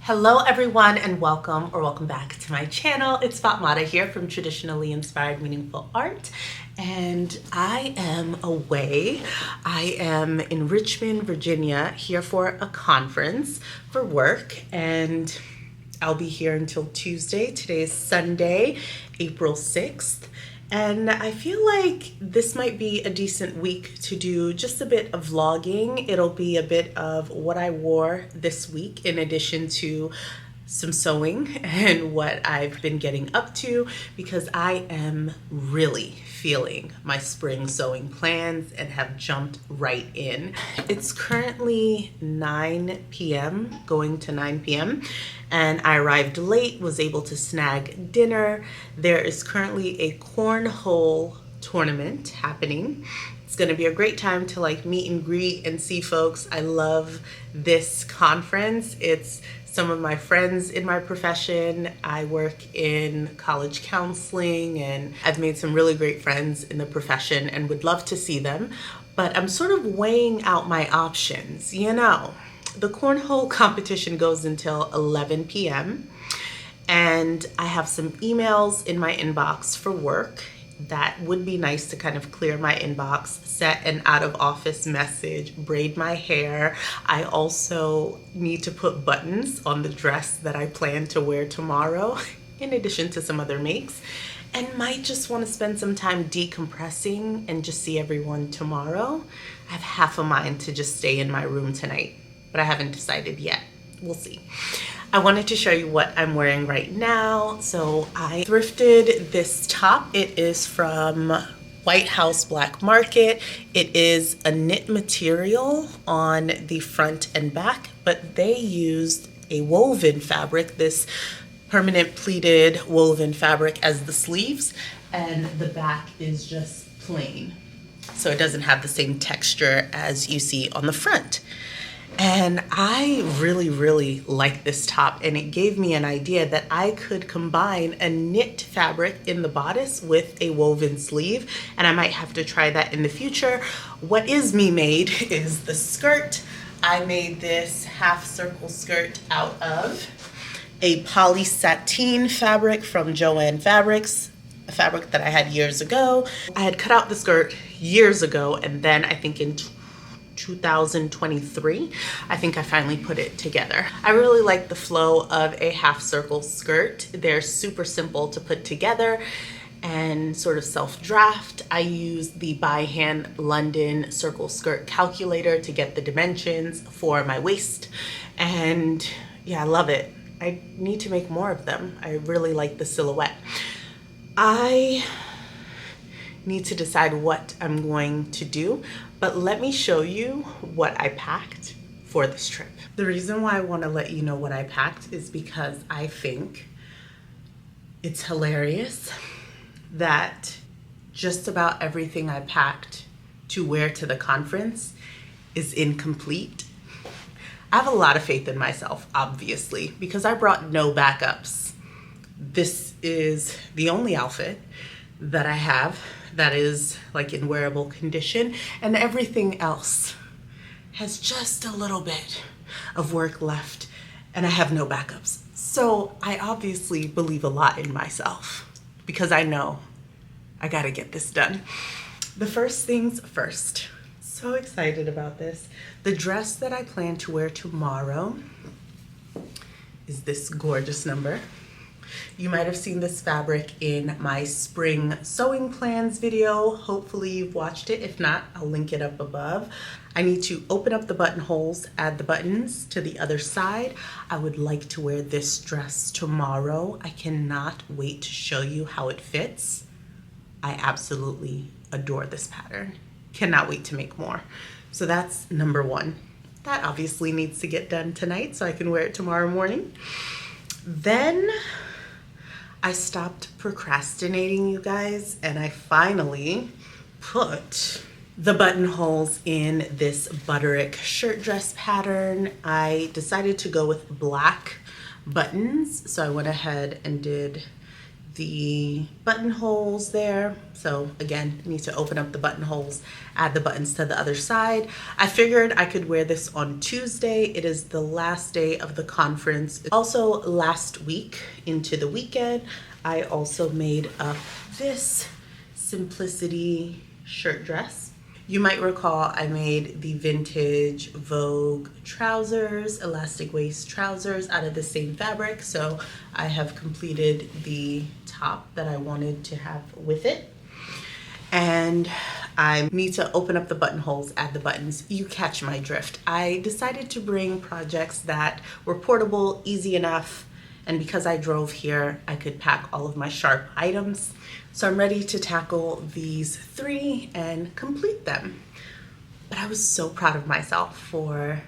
Hello everyone and welcome back to my channel. It's Fatmata here from Traditionally Inspired Meaningful Art, and I am away. I am in Richmond, Virginia, here for a conference for work, and I'll be here until Tuesday. Today is Sunday, April 6th. And I feel like this might be a decent week to do just a bit of vlogging. It'll be a bit of what I wore this week in addition to some sewing and what I've been getting up to, because I am really feeling my spring sewing plans and have jumped right in. It's currently 9 p.m. going to 9 p.m. and I arrived late, was able to snag dinner. There is currently a cornhole tournament happening. It's gonna be a great time to meet and greet and see folks. I love this conference. It's some of my friends in my profession. I work in college counseling and I've made some really great friends in the profession and would love to see them. But I'm sort of weighing out my options. You know, the cornhole competition goes until 11 p.m. and I have some emails in my inbox for work that would be nice to kind of clear my inbox, set an out of office message, braid my hair. I also need to put buttons on the dress that I plan to wear tomorrow, in addition to some other makes, and might just want to spend some time decompressing and just see everyone tomorrow. I have half a mind to just stay in my room tonight, but I haven't decided yet. We'll see. I wanted to show you what I'm wearing right now. So I thrifted this top. It is from White House Black Market. It is a knit material on the front and back, but they used a woven fabric, this permanent pleated woven fabric, as the sleeves, and the back is just plain. So it doesn't have the same texture as you see on the front. And I really like this top, and it gave me an idea that I could combine a knit fabric in the bodice with a woven sleeve, and I might have to try that in the future. What is me made is the skirt. I made this half circle skirt out of a poly sateen fabric from Joann Fabrics, a fabric that I had years ago. I had cut out the skirt years ago, and then I think in 2023, I think I finally put it together. I really like the flow of a half circle skirt. They're super simple to put together and sort of self-draft. I use the by hand London circle skirt calculator to get the dimensions for my waist, and yeah, I love it. I need to make more of them. I really like the silhouette. I need to decide what I'm going to do, but let me show you what I packed for this trip. The reason why I want to let you know what I packed is because I think it's hilarious that just about everything I packed to wear to the conference is incomplete. I have a lot of faith in myself, obviously, because I brought no backups. This is the only outfit that I have that is in wearable condition, and everything else has just a little bit of work left, and I have no backups. So I obviously believe a lot in myself because I know I gotta get this done. The first things first. So excited about this. The dress that I plan to wear tomorrow is this gorgeous number. You might have seen this fabric in my spring sewing plans video. Hopefully you've watched it. If not, I'll link it up above. I need to open up the buttonholes, add the buttons to the other side. I would like to wear this dress tomorrow. I cannot wait to show you how it fits. I absolutely adore this pattern. Cannot wait to make more. So that's number one. That obviously needs to get done tonight so I can wear it tomorrow morning. Then I stopped procrastinating, you guys, and I finally put the buttonholes in this Butterick shirt dress pattern. I decided to go with black buttons, so I went ahead and did the buttonholes there. So again, need to open up the buttonholes, add the buttons to the other side. I figured I could wear this on Tuesday. It is the last day of the conference. Also last week into the weekend, I also made up this Simplicity shirt dress. You might recall I made the vintage Vogue trousers, elastic waist trousers out of the same fabric. So I have completed the top that I wanted to have with it. And I need to open up the buttonholes, add the buttons. You catch my drift. I decided to bring projects that were portable, easy enough, and because I drove here, I could pack all of my sharp items. So I'm ready to tackle these 3 and complete them. But I was so proud of myself for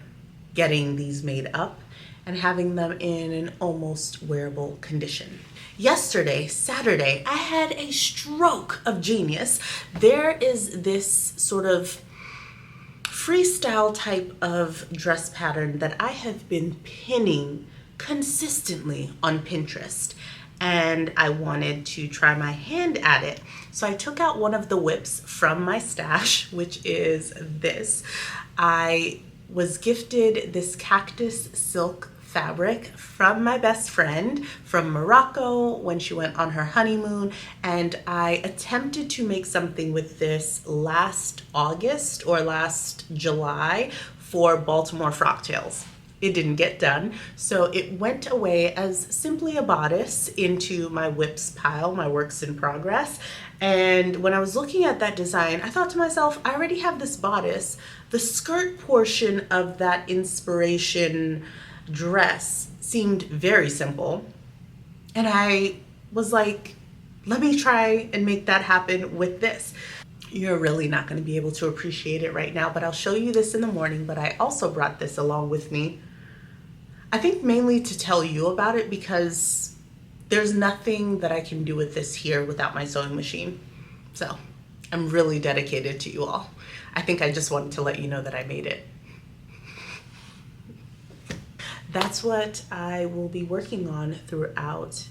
getting these made up and having them in an almost wearable condition. Yesterday, Saturday, I had a stroke of genius. There is this sort of freestyle type of dress pattern that I have been pinning consistently on Pinterest, and I wanted to try my hand at it. So I took out one of the whips from my stash, which is this. I was gifted this cactus silk fabric from my best friend from Morocco when she went on her honeymoon, and I attempted to make something with this last August or last July for Baltimore Frocktails. It didn't get done, so it went away as simply a bodice into my whips pile, my works in progress. And when I was looking at that design, I thought to myself, I already have this bodice. The skirt portion of that inspiration dress seemed very simple, and I was like, let me try and make that happen with this. You're really not going to be able to appreciate it right now, but I'll show you this in the morning. But I also brought this along with me, I think mainly to tell you about it, because there's nothing that I can do with this here without my sewing machine. So I'm really dedicated to you all. I think I just wanted to let you know that I made it. That's what I will be working on throughout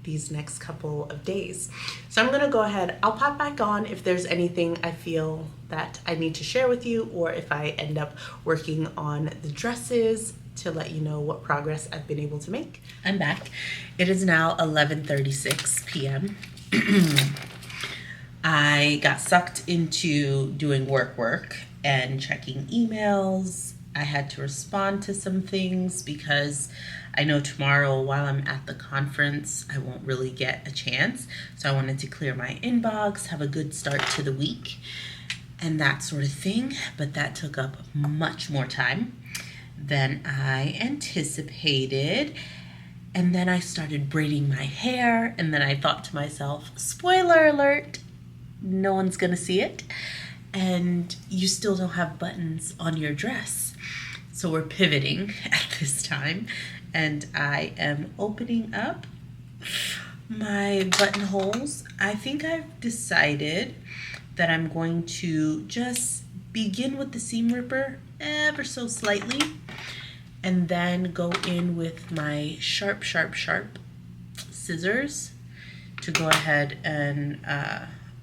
these next couple of days. So I'm gonna go ahead, I'll pop back on if there's anything I feel that I need to share with you, or if I end up working on the dresses, to let you know what progress I've been able to make. I'm back. It is now 11:36 p.m. I got sucked into doing work and checking emails. I had to respond to some things because I know tomorrow while I'm at the conference, I won't really get a chance. So I wanted to clear my inbox, have a good start to the week, and that sort of thing. But that took up much more time than I anticipated. And then I started braiding my hair, and then I thought to myself, spoiler alert, no one's gonna see it, and you still don't have buttons on your dress. So we're pivoting at this time, and I am opening up my buttonholes. I think I've decided that I'm going to just begin with the seam ripper ever so slightly, and then go in with my sharp scissors to go ahead and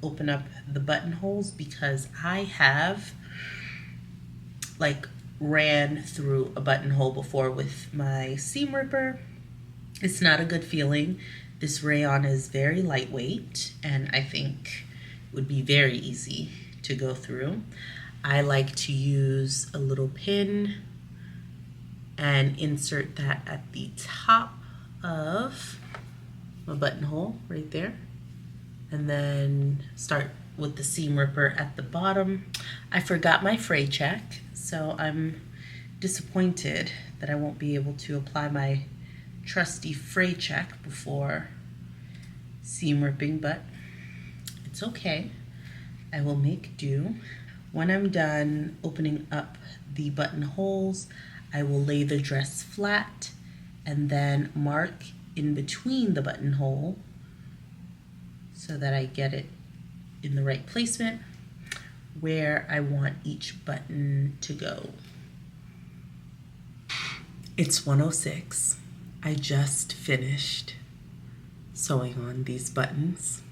open up the buttonholes, because I have ran through a buttonhole before with my seam ripper. It's not a good feeling. This rayon is very lightweight, and I think it would be very easy to go through. I like to use a little pin and insert that at the top of my buttonhole right there, and then start with the seam ripper at the bottom. I forgot my fray check, so I'm disappointed that I won't be able to apply my trusty fray check before seam ripping, but it's okay. I will make do. When I'm done opening up the buttonholes, I will lay the dress flat and then mark in between the buttonhole so that I get it in the right placement where I want each button to go. It's 1:06. I just finished sewing on these buttons.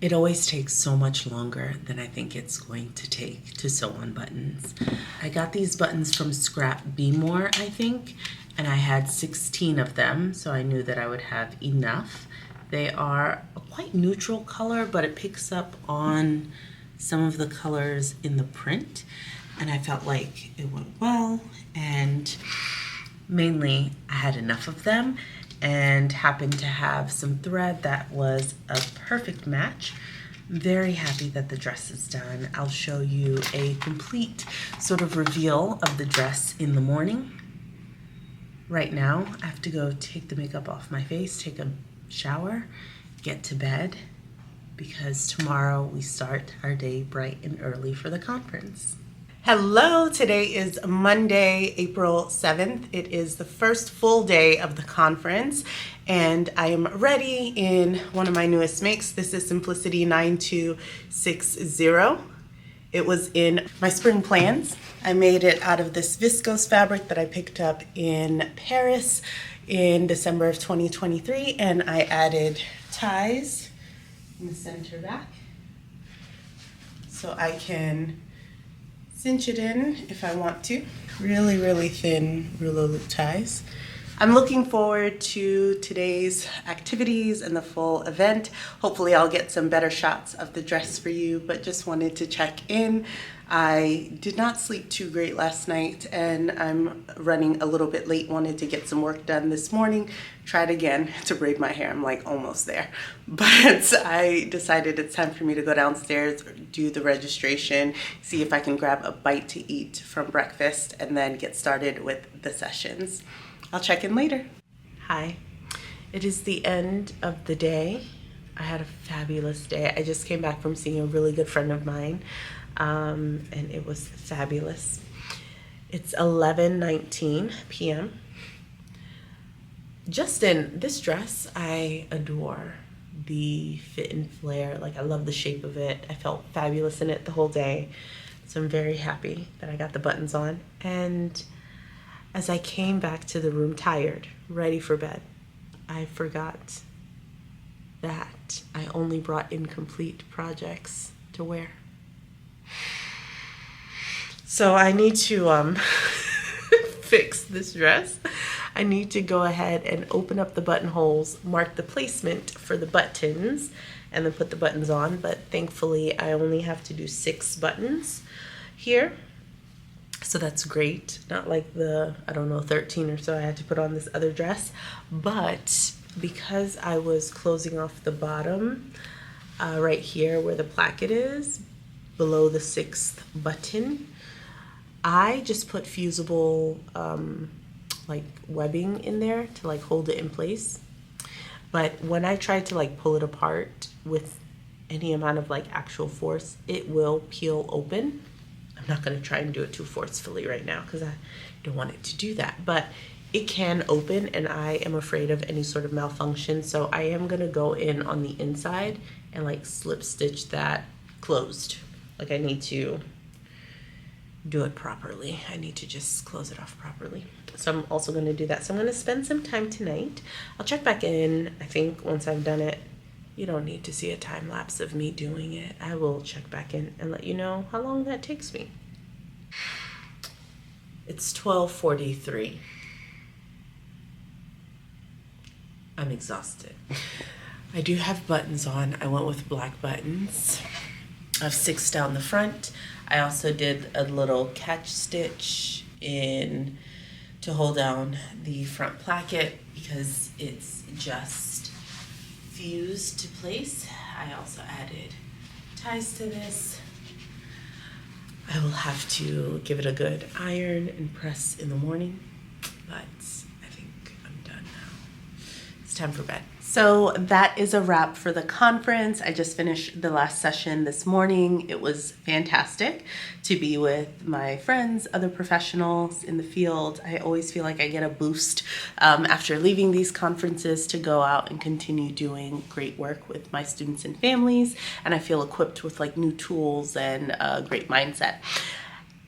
It always takes so much longer than I think it's going to take to sew on buttons. I got these buttons from Scrap Beemore, I think, and I had 16 of them, so I knew that I would have enough. They are a quite neutral color, but it picks up on some of the colors in the print, and I felt like it went well, and mainly I had enough of them and happened to have some thread that was a perfect match. I'm very happy that the dress is done. I'll show you a complete sort of reveal of the dress in the morning. Right now, I have to go take the makeup off my face, take a shower, get to bed, because tomorrow we start our day bright and early for the conference. Hello, today is Monday, April 7th. It is the first full day of the conference, and I am ready in one of my newest makes. This is Simplicity 9260. It was in my spring plans. I made it out of this viscose fabric that I picked up in Paris in December of 2023, and I added ties in the center back so I can cinch it in if I want to. Really, really thin ruler loop ties. I'm looking forward to today's activities and the full event. Hopefully I'll get some better shots of the dress for you, but just wanted to check in. I did not sleep too great last night and I'm running a little bit late. Wanted to get some work done this morning. Tried again to braid my hair. I'm like almost there. But I decided it's time for me to go downstairs, do the registration, see if I can grab a bite to eat from breakfast, and then get started with the sessions. I'll check in later. Hi. It is the end of the day. I had a fabulous day. I just came back from seeing a really good friend of mine. And it was fabulous. It's 11:19 p.m. Just in this dress, I adore the fit and flare. Like, I love the shape of it. I felt fabulous in it the whole day. So I'm very happy that I got the buttons on. And as I came back to the room tired, ready for bed, I forgot that I only brought incomplete projects to wear. So I need to fix this dress. I need to go ahead and open up the buttonholes, mark the placement for the buttons, and then put the buttons on. But thankfully, I only have to do 6 buttons here. So that's great. Not like the, 13 or so I had to put on this other dress. But because I was closing off the bottom, right here where the placket is, below the 6th button, I just put fusible like webbing in there to like hold it in place. But when I tried to like pull it apart with any amount of like actual force, it will peel open. I'm not going to try and do it too forcefully right now because I don't want it to do that, but it can open and I am afraid of any sort of malfunction. So I am going to go in on the inside and like slip stitch that closed. Like, I need to do it properly. I need to just close it off properly. So I'm also going to do that. So I'm going to spend some time tonight. I'll check back in, I think, once I've done it. You don't need to see a time lapse of me doing it. I will check back in and let you know how long that takes me. It's 12:43. I'm exhausted. I do have buttons on. I went with black buttons. I have 6 down the front. I also did a little catch stitch in to hold down the front placket because it's just fused to place. I also added ties to this. I will have to give it a good iron and press in the morning, but I think I'm done now. It's time for bed. So that is a wrap for the conference. I just finished the last session this morning. It was fantastic to be with my friends, other professionals in the field. I always feel like I get a boost after leaving these conferences to go out and continue doing great work with my students and families. And I feel equipped with like new tools and a great mindset.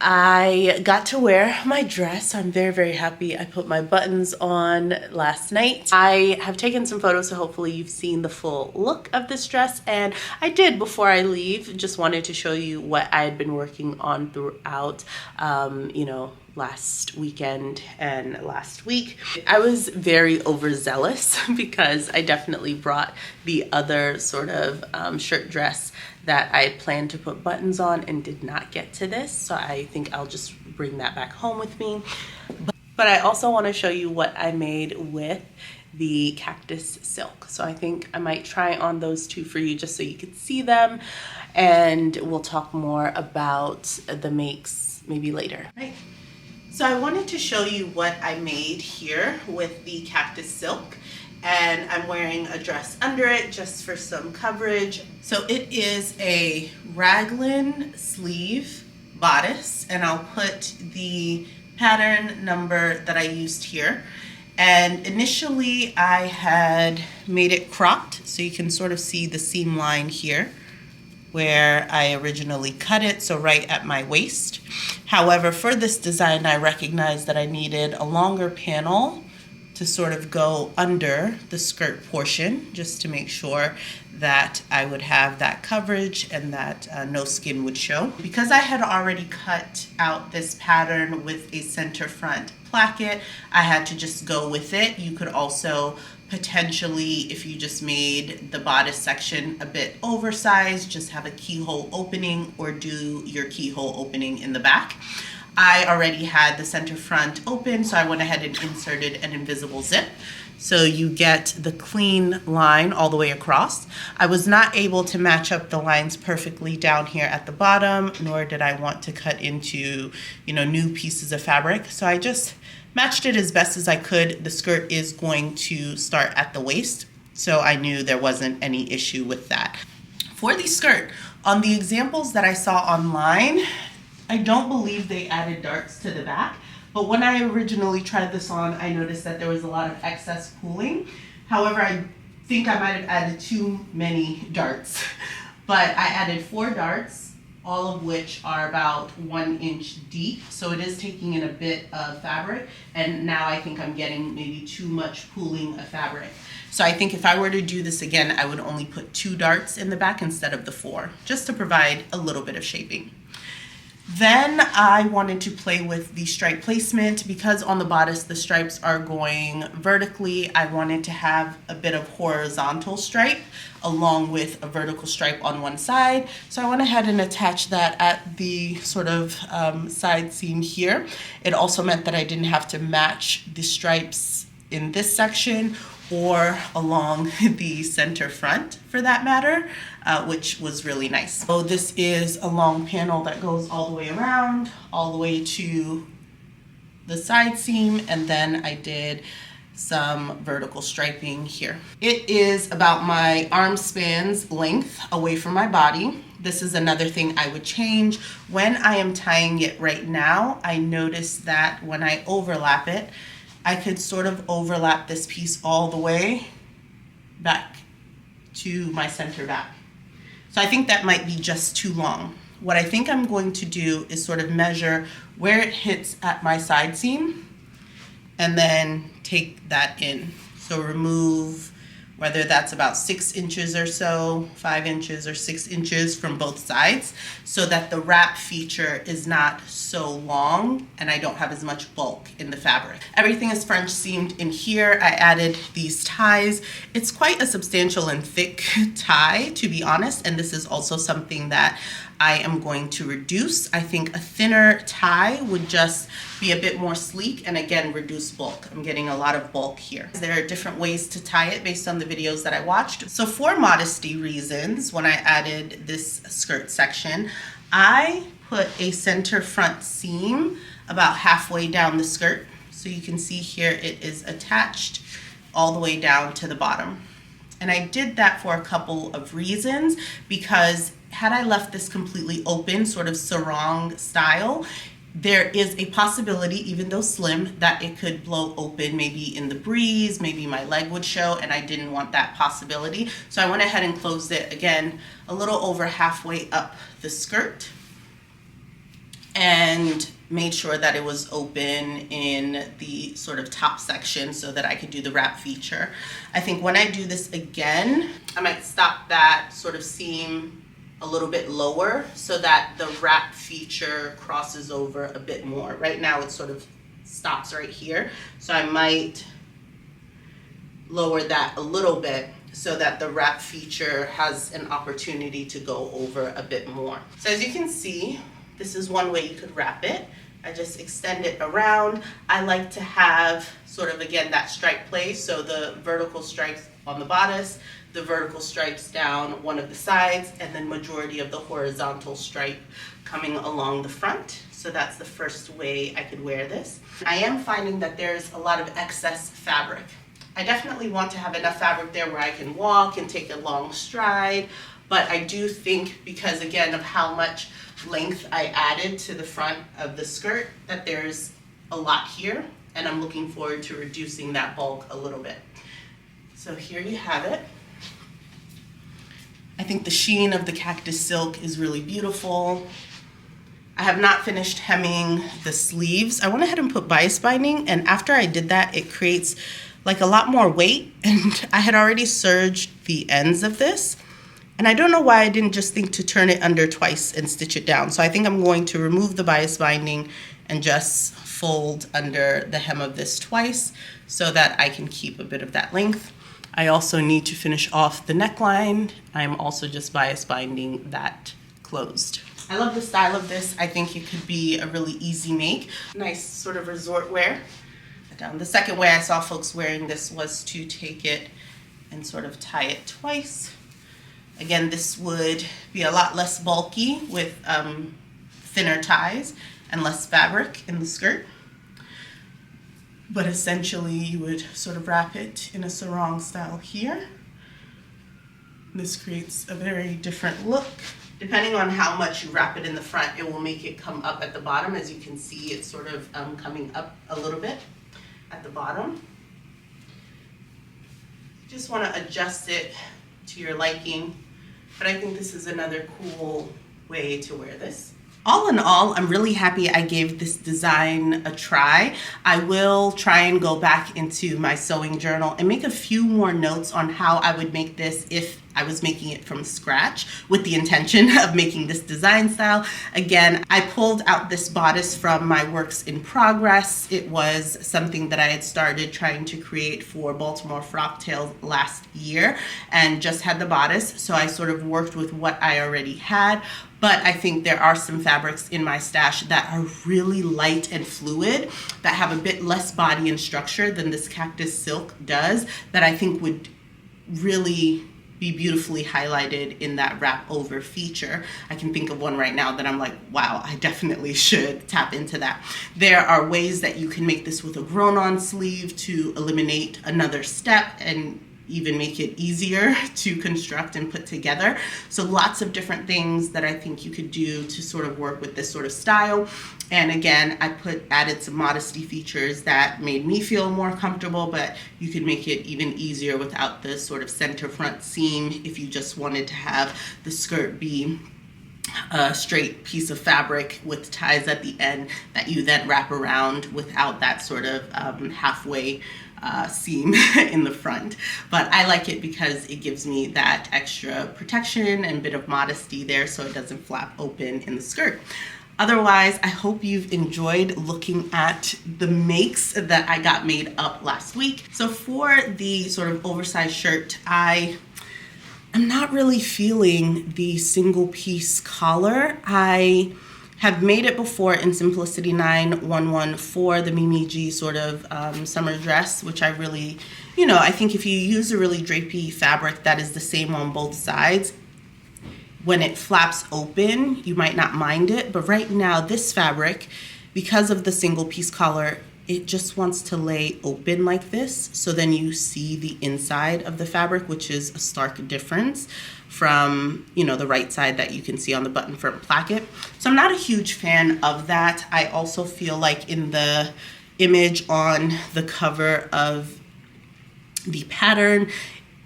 I got to wear my dress. I'm very, very happy. I put my buttons on last night. I have taken some photos, so hopefully you've seen the full look of this dress. And I did, before I leave, just wanted to show you what I had been working on throughout, you know, last weekend and last week. I was very overzealous because I definitely brought the other sort of shirt dress that I planned to put buttons on and did not get to this. So I think I'll just bring that back home with me. But I also want to show you what I made with the cactus silk. So I think I might try on those two for you just so you can see them. And we'll talk more about the makes maybe later. Right. So I wanted to show you what I made here with the cactus silk, and I'm wearing a dress under it just for some coverage. So it is a raglan sleeve bodice, and I'll put the pattern number that I used here. And initially I had made it cropped, so you can sort of see the seam line here where I originally cut it, so right at my waist. However, for this design, I recognized that I needed a longer panel to sort of go under the skirt portion, just to make sure that I would have that coverage and that no skin would show. Because I had already cut out this pattern with a center front placket, I had to just go with it. You could also potentially, if you just made the bodice section a bit oversized, just have a keyhole opening or do your keyhole opening in the back. I already had the center front open, so I went ahead and inserted an invisible zip. So you get the clean line all the way across. I was not able to match up the lines perfectly down here at the bottom, nor did I want to cut into, you know, new pieces of fabric. So I just matched it as best as I could. The skirt is going to start at the waist, so I knew there wasn't any issue with that. For the skirt, on the examples that I saw online, I don't believe they added darts to the back, but when I originally tried this on, I noticed that there was a lot of excess pooling. However, I think I might have added too many darts, but I added 4 darts, all of which are about 1 inch deep. So it is taking in a bit of fabric, and now I think I'm getting maybe too much pooling of fabric. So I think if I were to do this again, I would only put 2 darts in the back instead of the 4, just to provide a little bit of shaping. Then I wanted to play with the stripe placement. Because on the bodice the stripes are going vertically, I wanted to have a bit of horizontal stripe along with a vertical stripe on one side. So I went ahead and attached that at the sort of side seam here. It also meant that I didn't have to match the stripes in this section or along the center front for that matter, which was really nice. So this is a long panel that goes all the way around, all the way to the side seam, and then I did some vertical striping here. It is about my arm span's length away from my body. This is another thing I would change. When I am tying it right now, I noticed that when I overlap it, I could sort of overlap this piece all the way back to my center back. So I think that might be just too long. What I think I'm going to do is sort of measure where it hits at my side seam and then take that in. So remove whether that's about 6 inches or so, 5 inches or 6 inches from both sides, so that the wrap feature is not so long and I don't have as much bulk in the fabric. Everything is French seamed in here. I added these ties. It's quite a substantial and thick tie, to be honest, and this is also something that I am going to reduce. I think a thinner tie would just be a bit more sleek and again reduce bulk. I'm getting a lot of bulk here. There are different ways to tie it based on the videos that I watched. So for modesty reasons, when I added this skirt section, I put a center front seam about halfway down the skirt. So you can see here it is attached all the way down to the bottom. And I did that for a couple of reasons, because had I left this completely open, sort of sarong style, there is a possibility, even though slim, that it could blow open maybe in the breeze, maybe my leg would show, and I didn't want that possibility. So I went ahead and closed it again a little over halfway up the skirt. and made sure that it was open in the sort of top section so that I could do the wrap feature. I think when I do this again, I might stop that sort of seam a little bit lower so that the wrap feature crosses over a bit more. Right now it sort of stops right here, so I might lower that a little bit so that the wrap feature has an opportunity to go over a bit more. So as you can see, this is one way you could wrap it. I just extend it around. I like to have sort of, again, that stripe place, so the vertical stripes on the bodice, the vertical stripes down one of the sides, and then majority of the horizontal stripe coming along the front. So that's the first way I could wear this. I am finding that there's a lot of excess fabric. I definitely want to have enough fabric there where I can walk and take a long stride, but I do think, because again of how much length I added to the front of the skirt, that there's a lot here, and I'm looking forward to reducing that bulk a little bit. So here you have it. I think the sheen of the cactus silk is really beautiful. I have not finished hemming the sleeves. I went ahead and put bias binding, and after I did that, it creates like a lot more weight, and I had already serged the ends of this. And I don't know why I didn't just think to turn it under twice and stitch it down. So I think I'm going to remove the bias binding and just fold under the hem of this twice so that I can keep a bit of that length. I also need to finish off the neckline. I'm also just bias binding that closed. I love the style of this. I think it could be a really easy make. Nice sort of resort wear. The second way I saw folks wearing this was to take it and sort of tie it twice. Again, this would be a lot less bulky with thinner ties and less fabric in the skirt. But essentially you would sort of wrap it in a sarong style here. This creates a very different look. Depending on how much you wrap it in the front, it will make it come up at the bottom. As you can see, it's sort of coming up a little bit at the bottom. Just want to adjust it to your liking, but I think this is another cool way to wear this. All in all, I'm really happy I gave this design a try. I will try and go back into my sewing journal and make a few more notes on how I would make this if I was making it from scratch with the intention of making this design style. Again, I pulled out this bodice from my works in progress. It was something that I had started trying to create for Baltimore Frock Tales last year and just had the bodice. So I sort of worked with what I already had. But I think there are some fabrics in my stash that are really light and fluid, that have a bit less body and structure than this cactus silk does, that I think would really be beautifully highlighted in that wrap over feature. I can think of one right now that I'm like, wow, I definitely should tap into that. There are ways that you can make this with a grown-on sleeve to eliminate another step and even make it easier to construct and put together. So lots of different things that I think you could do to sort of work with this sort of style. And again, I added some modesty features that made me feel more comfortable, but you could make it even easier without the sort of center front seam if you just wanted to have the skirt be a straight piece of fabric with ties at the end that you then wrap around without that sort of halfway seam in the front. But I like it because it gives me that extra protection and bit of modesty there so it doesn't flap open in the skirt. Otherwise, I hope you've enjoyed looking at the makes that I got made up last week. So for the sort of oversized shirt, I'm not really feeling the single piece collar. I have made it before in Simplicity 9114, the Mimi G sort of summer dress, which I really, I think if you use a really drapey fabric that is the same on both sides, when it flaps open, you might not mind it. But right now, this fabric, because of the single piece collar, it just wants to lay open like this. So then you see the inside of the fabric, which is a stark difference from, the right side that you can see on the button front placket. So I'm not a huge fan of that. I also feel like in the image on the cover of the pattern,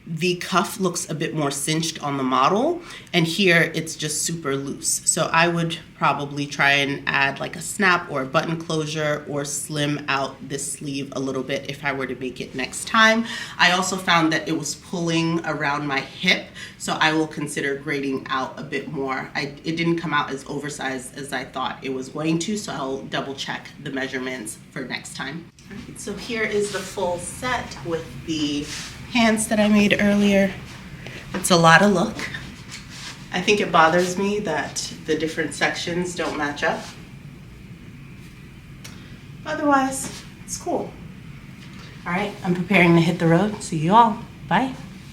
the cuff looks a bit more cinched on the model, and here it's just super loose. So I would probably try and add like a snap or a button closure or slim out this sleeve a little bit if I were to make it next time. I also found that it was pulling around my hip, so I will consider grading out a bit more. It didn't come out as oversized as I thought it was going to, so I'll double check the measurements for next time. Right, so here is the full set with the pants that I made earlier. It's a lot of look. I think it bothers me that the different sections don't match up. Otherwise, it's cool. All right, I'm preparing to hit the road. See you all. Bye.